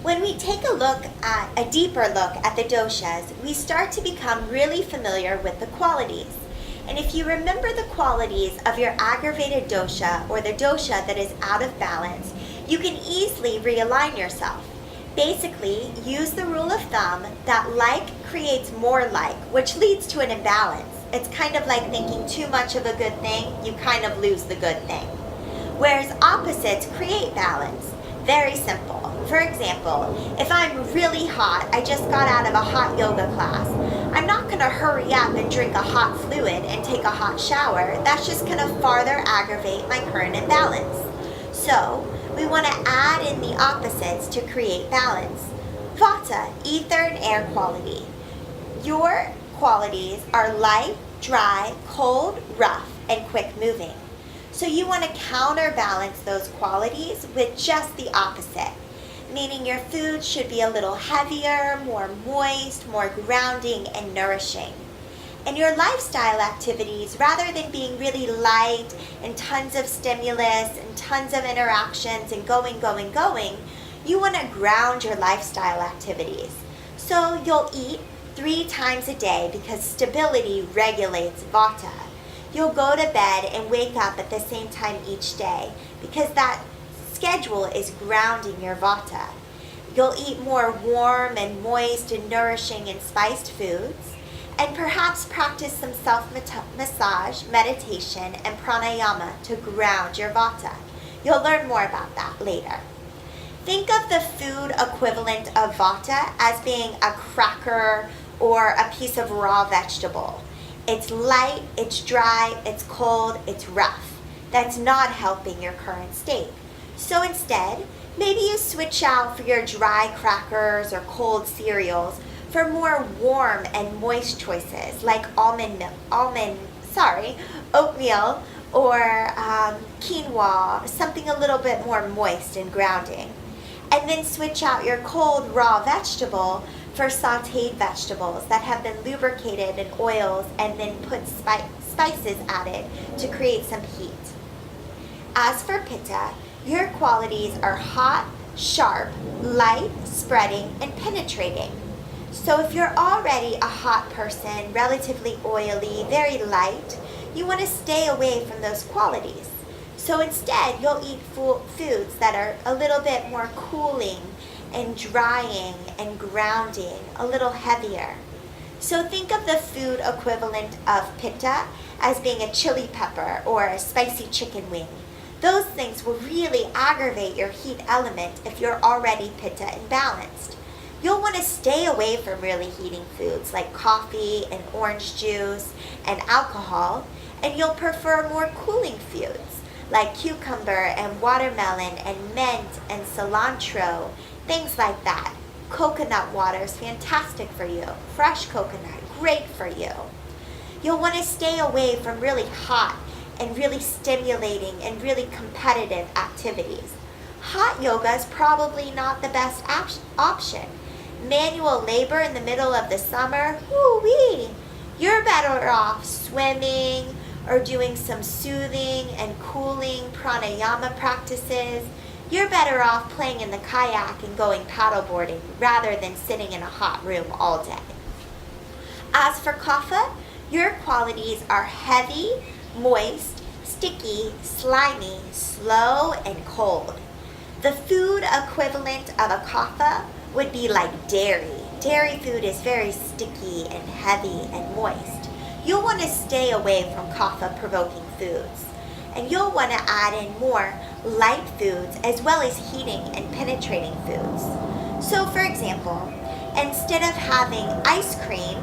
When we take a deeper look at the doshas, we start to become really familiar with the qualities. And if you remember the qualities of your aggravated dosha or the dosha that is out of balance, you can easily realign yourself. Basically, use the rule of thumb that like creates more like, which leads to an imbalance. It's kind of like thinking too much of a good thing, you kind of lose the good thing. Whereas opposites create balance. Very simple. For example, if I'm really hot, I just got out of a hot yoga class, I'm not going to hurry up and drink a hot fluid and take a hot shower. That's just going to farther aggravate my current imbalance. So, we want to add in the opposites to create balance. Vata, ether and air quality. Your qualities are light, dry, cold, rough, and quick moving. So you want to counterbalance those qualities with just the opposite, meaning your food should be a little heavier, more moist, more grounding and nourishing. And your lifestyle activities, rather than being really light and tons of stimulus and tons of interactions and going, you want to ground your lifestyle activities. So you'll eat 3 times a day because stability regulates vata. You'll go to bed and wake up at the same time each day because that schedule is grounding your vata. You'll eat more warm and moist and nourishing and spiced foods, and perhaps practice some self-massage, meditation, and pranayama to ground your vata. You'll learn more about that later. Think of the food equivalent of vata as being a cracker or a piece of raw vegetable. It's light, it's dry, it's cold, it's rough. That's not helping your current state. So instead, maybe you switch out for your dry crackers or cold cereals for more warm and moist choices like oatmeal or quinoa, something a little bit more moist and grounding. And then switch out your cold raw vegetable for sauteed vegetables that have been lubricated in oils and then put spices added to create some heat. As for pitta, your qualities are hot, sharp, light, spreading, and penetrating. So if you're already a hot person, relatively oily, very light, you want to stay away from those qualities. So instead, you'll eat foods that are a little bit more cooling and drying and grounding, a little heavier. So think of the food equivalent of pitta as being a chili pepper or a spicy chicken wing. Those things will really aggravate your heat element if you're already pitta imbalanced. You'll want to stay away from really heating foods like coffee and orange juice and alcohol, and you'll prefer more cooling foods like cucumber and watermelon and mint and cilantro, things like that. Coconut water is fantastic for you. Fresh coconut, great for you. You'll want to stay away from really hot and really stimulating and really competitive activities. Hot yoga is probably not the best option. Manual labor in the middle of the summer, woo-wee. You're better off swimming or doing some soothing and cooling pranayama practices. You're better off playing in the kayak and going paddleboarding rather than sitting in a hot room all day. As for kapha, your qualities are heavy, moist, sticky, slimy, slow, and cold. The food equivalent of a kapha would be like dairy. Dairy food is very sticky and heavy and moist. You'll want to stay away from kapha-provoking foods. And you'll want to add in more light foods as well as heating and penetrating foods. So for example, instead of having ice cream,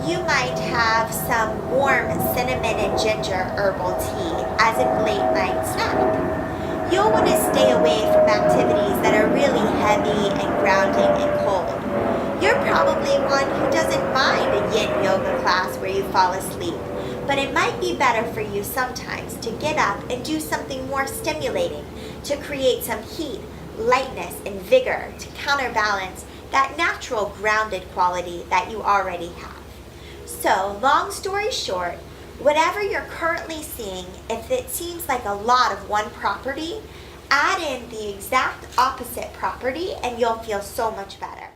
you might have some warm cinnamon and ginger herbal tea as a late night snack. You'll want to stay away from activities that are really heavy and grounding and cold. You're probably one who doesn't mind a yin yoga class where you fall asleep, but it might be better for you sometimes to get up and do something more stimulating to create some heat, lightness, and vigor to counterbalance that natural grounded quality that you already have. So, long story short, whatever you're currently seeing, if it seems like a lot of one property, add in the exact opposite property and you'll feel so much better.